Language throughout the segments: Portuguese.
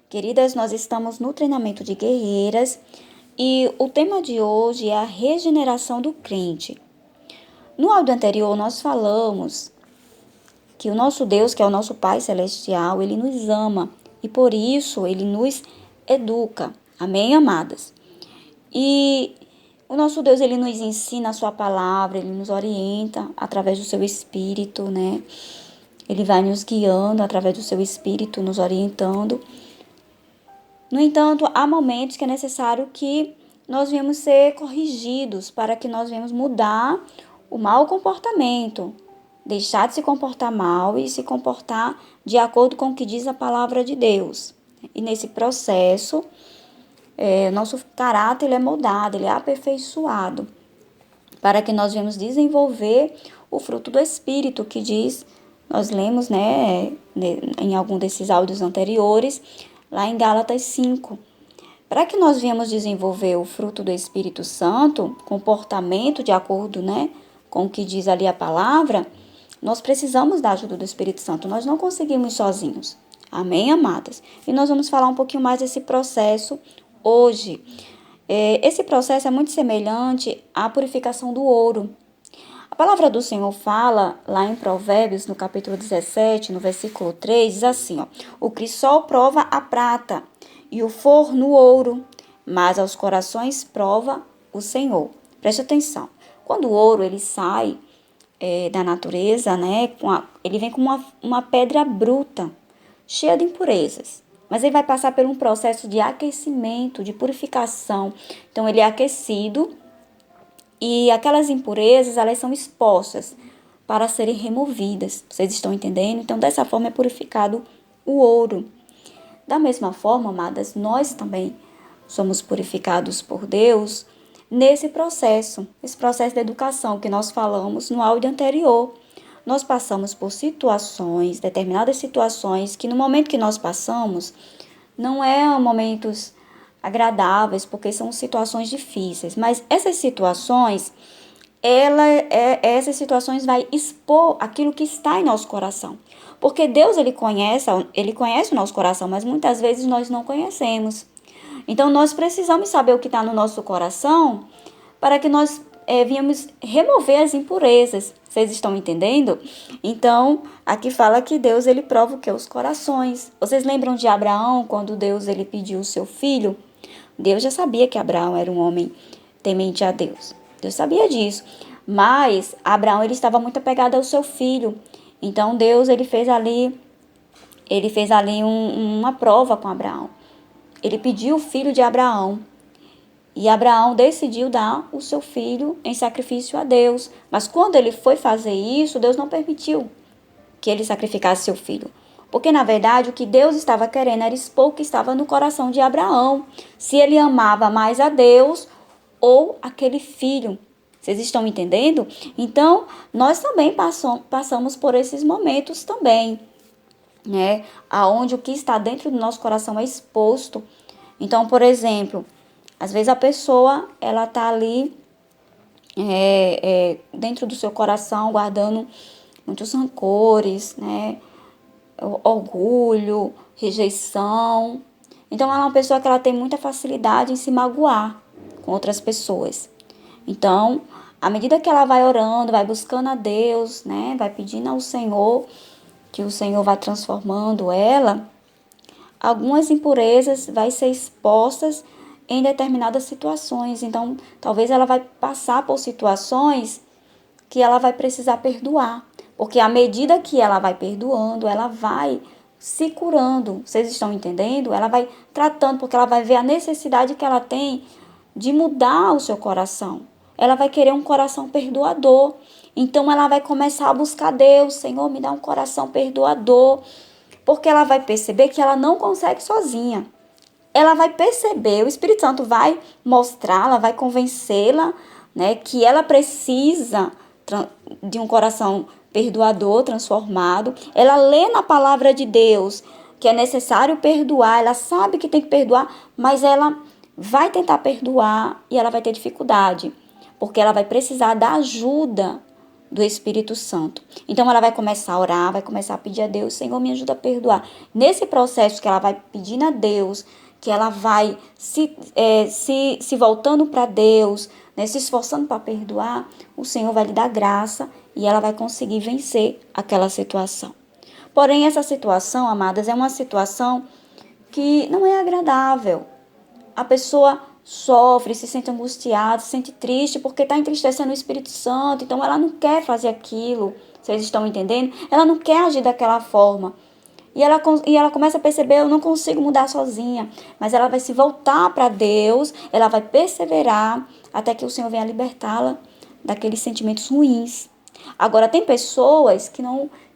Queridas, nós estamos no treinamento de guerreiras e o tema de hoje é a regeneração do crente. No áudio anterior, nós falamos que o nosso Deus, que é o nosso Pai Celestial, Ele nos ama e por isso Ele nos educa. Amém, amadas? E o nosso Deus, Ele nos ensina a sua palavra, Ele nos orienta através do seu Espírito, né? Ele vai nos guiando através do seu Espírito, nos orientando. No entanto, há momentos que é necessário que nós venhamos ser corrigidos para que nós venhamos mudar o mau comportamento, deixar de se comportar mal e se comportar de acordo com o que diz a palavra de Deus. E nesse processo, nosso caráter ele é moldado, ele é aperfeiçoado, para que nós venhamos desenvolver o fruto do Espírito, que diz, nós lemos, em algum desses áudios anteriores, lá em Gálatas 5. Para que nós venhamos desenvolver o fruto do Espírito Santo, comportamento de acordo, com o que diz ali a palavra, nós precisamos da ajuda do Espírito Santo. Nós não conseguimos sozinhos. Amém, amadas? E nós vamos falar um pouquinho mais desse processo hoje. Esse processo é muito semelhante à purificação do ouro. A palavra do Senhor fala lá em Provérbios, no capítulo 17, no versículo 3, diz assim, o crisol prova a prata e o forno o ouro, mas aos corações prova o Senhor. Preste atenção. Quando o ouro ele sai da natureza, ele vem com uma pedra bruta, cheia de impurezas. Mas ele vai passar por um processo de aquecimento, de purificação. Então, ele é aquecido e aquelas impurezas, elas são expostas para serem removidas. Vocês estão entendendo? Então, dessa forma é purificado o ouro. Da mesma forma, amadas, nós também somos purificados por Deus nesse processo, esse processo de educação que nós falamos no áudio anterior. Nós passamos por situações, determinadas situações, que no momento que nós passamos, não momentos agradáveis, porque são situações difíceis. Mas essas situações, essas situações vai expor aquilo que está em nosso coração. Porque Deus, ele conhece o nosso coração, mas muitas vezes nós não conhecemos. Então, nós precisamos saber o que está no nosso coração para que nós viemos remover as impurezas. Vocês estão entendendo? Então, aqui fala que Deus, ele prova o que? Os corações. Vocês lembram de Abraão, quando Deus, ele pediu o seu filho? Deus já sabia que Abraão era um homem temente a Deus. Deus sabia disso. Mas Abraão, ele estava muito apegado ao seu filho. Então, Deus, ele fez ali uma prova com Abraão. Ele pediu o filho de Abraão. E Abraão decidiu dar o seu filho em sacrifício a Deus. Mas quando ele foi fazer isso, Deus não permitiu que ele sacrificasse seu filho. Porque, na verdade, o que Deus estava querendo era expor o que estava no coração de Abraão. Se ele amava mais a Deus ou aquele filho. Vocês estão entendendo? Então, nós também passamos por esses momentos também, aonde o que está dentro do nosso coração é exposto. Então, por exemplo, às vezes a pessoa, ela está ali dentro do seu coração, guardando muitos rancores, orgulho, rejeição. Então, ela é uma pessoa que ela tem muita facilidade em se magoar com outras pessoas. Então, à medida que ela vai orando, vai buscando a Deus, vai pedindo ao Senhor, que o Senhor vai transformando ela, algumas impurezas vai ser expostas em determinadas situações. Então, talvez ela vai passar por situações que ela vai precisar perdoar. Porque à medida que ela vai perdoando, ela vai se curando. Vocês estão entendendo? Ela vai tratando, porque ela vai ver a necessidade que ela tem de mudar o seu coração. Ela vai querer um coração perdoador. Então, ela vai começar a buscar Deus. Senhor, me dá um coração perdoador. Porque ela vai perceber que ela não consegue sozinha. Ela vai perceber, o Espírito Santo vai mostrá-la, vai convencê-la, que ela precisa de um coração perdoador, transformado. Ela lê na palavra de Deus que é necessário perdoar, ela sabe que tem que perdoar, mas ela vai tentar perdoar e ela vai ter dificuldade, porque ela vai precisar da ajuda do Espírito Santo. Então ela vai começar a orar, vai começar a pedir a Deus, Senhor, me ajuda a perdoar. Nesse processo que ela vai pedindo a Deus, que ela vai se voltando para Deus, né, se esforçando para perdoar, o Senhor vai lhe dar graça e ela vai conseguir vencer aquela situação. Porém, essa situação, amadas, é uma situação que não é agradável. A pessoa sofre, se sente angustiada, se sente triste porque está entristecendo o Espírito Santo, então ela não quer fazer aquilo, vocês estão entendendo? Ela não quer agir daquela forma. E ela começa a perceber, eu não consigo mudar sozinha, mas ela vai se voltar para Deus, ela vai perseverar até que o Senhor venha libertá-la daqueles sentimentos ruins. Agora, tem pessoas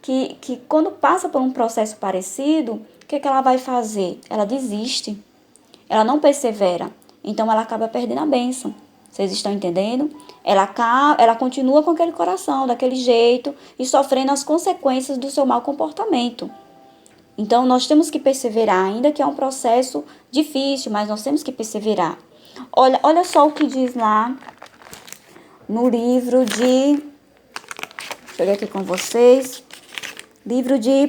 que quando passa por um processo parecido, o que ela vai fazer? Ela desiste, ela não persevera, então ela acaba perdendo a bênção. Vocês estão entendendo? Ela continua com aquele coração, daquele jeito, e sofrendo as consequências do seu mau comportamento. Então, nós temos que perseverar, ainda que é um processo difícil, mas nós temos que perseverar. Olha só o que diz lá no livro de... Deixa eu ler aqui com vocês. Livro de 1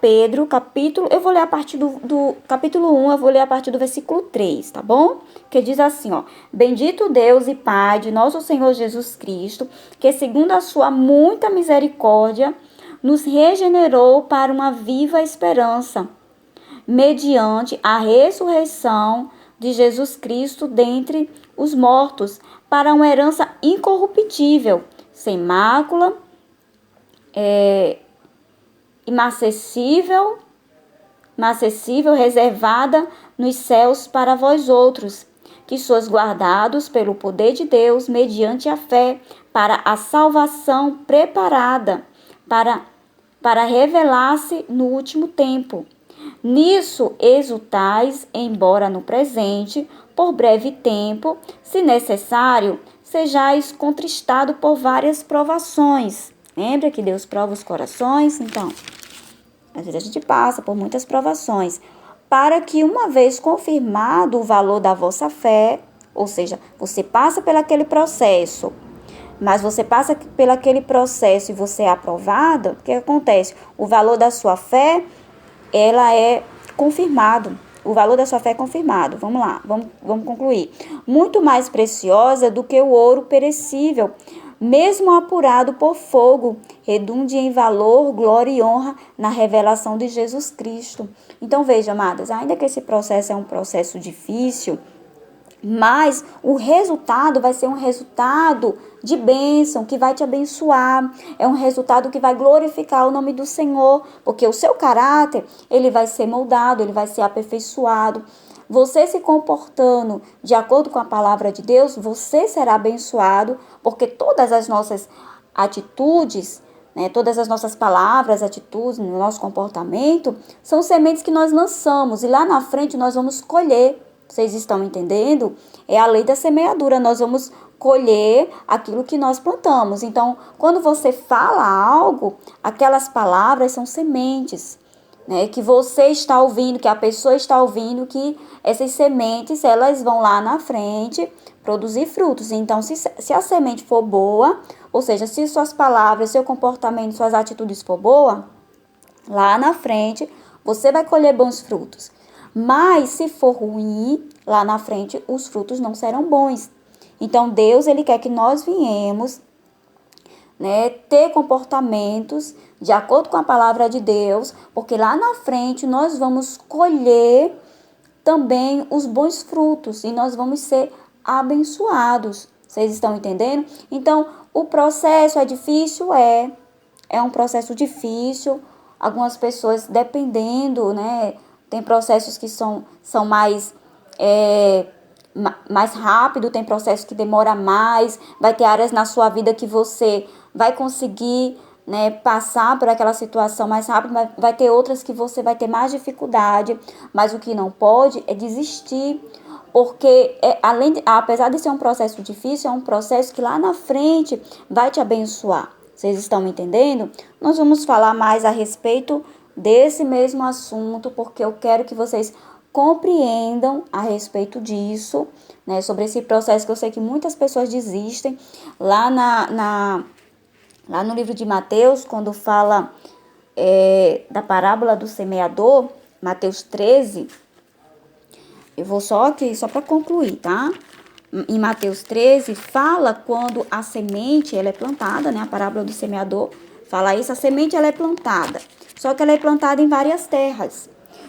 Pedro, capítulo... Eu vou ler a partir do capítulo 1, eu vou ler a partir do versículo 3, tá bom? Que diz assim, ó. Bendito Deus e Pai de nosso Senhor Jesus Cristo, que segundo a sua muita misericórdia, nos regenerou para uma viva esperança, mediante a ressurreição de Jesus Cristo dentre os mortos, para uma herança incorruptível, sem mácula, inacessível, reservada nos céus para vós outros, que sois guardados pelo poder de Deus, mediante a fé, para a salvação preparada, para revelar-se no último tempo. Nisso exultais, embora no presente, por breve tempo, se necessário, sejais contristado por várias provações. Lembra que Deus prova os corações? Então, às vezes a gente passa por muitas provações, para que uma vez confirmado o valor da vossa fé, ou seja, você passa por aquele processo, mas você passa pelaquele processo e você é aprovado, o que acontece? O valor da sua fé, ela é confirmado. O valor da sua fé é confirmado. Vamos lá, vamos concluir. Muito mais preciosa do que o ouro perecível, mesmo apurado por fogo, redunde em valor, glória e honra na revelação de Jesus Cristo. Então, veja, amadas, ainda que esse processo é um processo difícil, mas o resultado vai ser um resultado de bênção, que vai te abençoar. É um resultado que vai glorificar o nome do Senhor, porque o seu caráter, ele vai ser moldado, ele vai ser aperfeiçoado. Você se comportando de acordo com a palavra de Deus, você será abençoado, porque todas as nossas atitudes, né, todas as nossas palavras, atitudes, no nosso comportamento, são sementes que nós lançamos e lá na frente nós vamos colher. Vocês estão entendendo? É a lei da semeadura, nós vamos colher aquilo que nós plantamos. Então, quando você fala algo, aquelas palavras são sementes, né, que você está ouvindo, que a pessoa está ouvindo, que essas sementes, elas vão lá na frente produzir frutos. Então, se a semente for boa, ou seja, se suas palavras, seu comportamento, suas atitudes for boa, lá na frente você vai colher bons frutos. Mas se for ruim, lá na frente os frutos não serão bons. Então Deus, ele quer que nós viemos, né, ter comportamentos de acordo com a palavra de Deus, porque lá na frente nós vamos colher também os bons frutos e nós vamos ser abençoados. Vocês estão entendendo? Então, o processo é difícil? É um processo difícil. Algumas pessoas, dependendo, né, tem processos que são mais rápido, tem processos que demora mais, vai ter áreas na sua vida que você vai conseguir, né, passar por aquela situação mais rápido, mas vai ter outras que você vai ter mais dificuldade, mas o que não pode é desistir, porque apesar de ser um processo difícil, é um processo que lá na frente vai te abençoar. Vocês estão me entendendo? Nós vamos falar mais a respeito desse mesmo assunto, porque eu quero que vocês compreendam a respeito disso, né, sobre esse processo que eu sei que muitas pessoas desistem. Lá Lá no livro de Mateus, quando fala da parábola do semeador, Mateus 13, eu vou só aqui, só para concluir, tá? Em Mateus 13, fala quando a semente ela é plantada, né? A parábola do semeador fala isso, a semente ela é plantada. Só que ela é plantada em várias terras.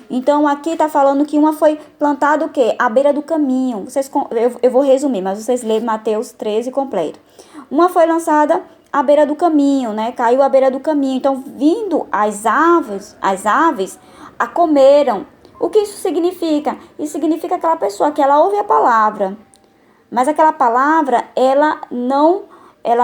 Então, aqui está falando que uma foi plantada o quê? À beira do caminho. Eu vou resumir, mas vocês lêem Mateus 13 completo. Uma foi lançada à beira do caminho, né? Caiu à beira do caminho. Então, vindo as aves a comeram. O que isso significa? Isso significa aquela pessoa que ela ouve a palavra, mas aquela palavra, ela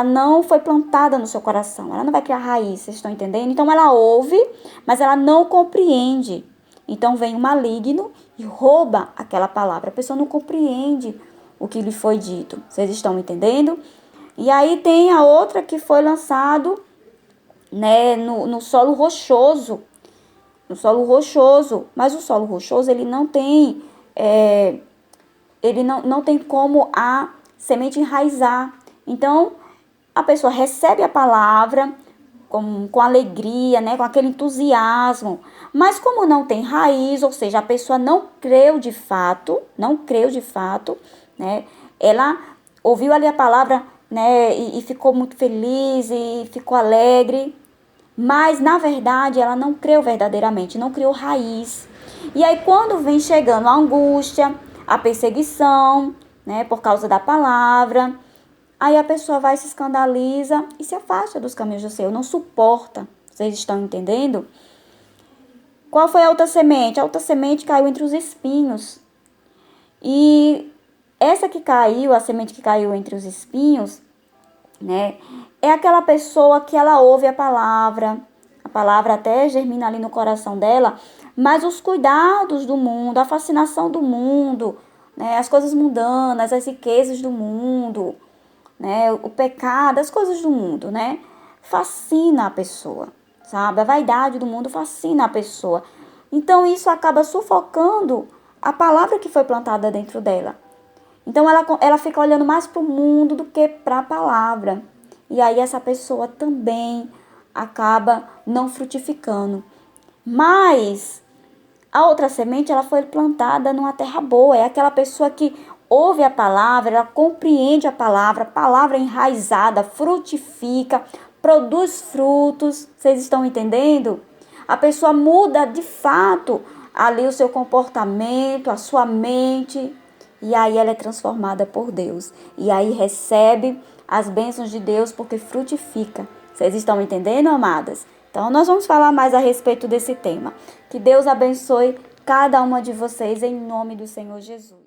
não foi plantada no seu coração. Ela não vai criar raiz, vocês estão entendendo? Então, ela ouve, mas ela não compreende. Então, vem o maligno e rouba aquela palavra. A pessoa não compreende o que lhe foi dito. Vocês estão entendendo? E aí, tem a outra que foi lançado, né, no solo rochoso. No solo rochoso. Mas o solo rochoso, ele não tem... ele não tem como a semente enraizar. Então, a pessoa recebe a palavra com alegria, né, com aquele entusiasmo, mas como não tem raiz, ou seja, a pessoa não creu de fato, né, ela ouviu ali a palavra, né, e ficou muito feliz e ficou alegre, mas na verdade ela não creu verdadeiramente, não criou raiz. E aí quando vem chegando a angústia, a perseguição, né, por causa da palavra, aí a pessoa vai, se escandaliza e se afasta dos caminhos do Senhor, não suporta. Vocês estão entendendo? Qual foi a outra semente? A outra semente caiu entre os espinhos. E essa que caiu, a semente que caiu entre os espinhos, né, é aquela pessoa que ela ouve a palavra até germina ali no coração dela, mas os cuidados do mundo, a fascinação do mundo, né, as coisas mundanas, as riquezas do mundo, né, o pecado, as coisas do mundo, né, fascina a pessoa, sabe? A vaidade do mundo fascina a pessoa. Então, isso acaba sufocando a palavra que foi plantada dentro dela. Então, ela fica olhando mais para o mundo do que para a palavra. E aí, essa pessoa também acaba não frutificando. Mas a outra semente, ela foi plantada numa terra boa. É aquela pessoa que ouve a palavra, ela compreende a palavra enraizada, frutifica, produz frutos. Vocês estão entendendo? A pessoa muda de fato ali o seu comportamento, a sua mente, e aí ela é transformada por Deus. E aí recebe as bênçãos de Deus porque frutifica. Vocês estão entendendo, amadas? Então, nós vamos falar mais a respeito desse tema. Que Deus abençoe cada uma de vocês em nome do Senhor Jesus.